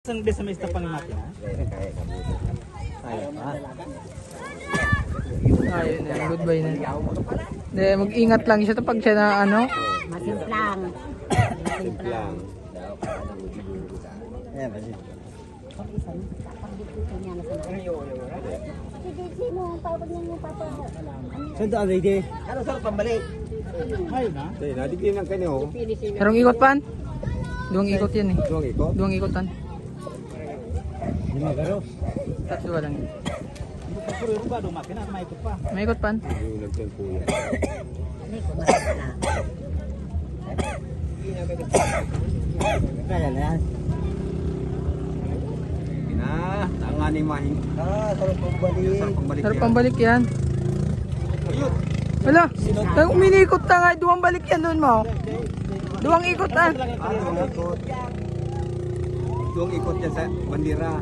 Isang beses may stop ni Mati na. Kaya pa. Ayun na, goodbye na. Hindi, mag-ingat lang siya pag siya na ano. Masimplang. Simplang. Ayan, kasi. Saan ito, Alay? Ano sa pambalik? Ayun na. Sige, nadigin lang kanyo. Merong ikot pan? Duwang ikot yan eh. Duwang ikot? Duwang ikot pan. Lima garo. Tatlo lang. Hindi pa puro ba dumakin na may ikot pa. May ikot pan? Yung nagtempo yan. Kaya na yan. Tanganing mahing. Sarap pambalik. Sarap pambalik yan. Wala. Nang uminikot na nga, duwang balik yan doon mo. Duwang ikot ah. Duwang ikot yan sa bandira.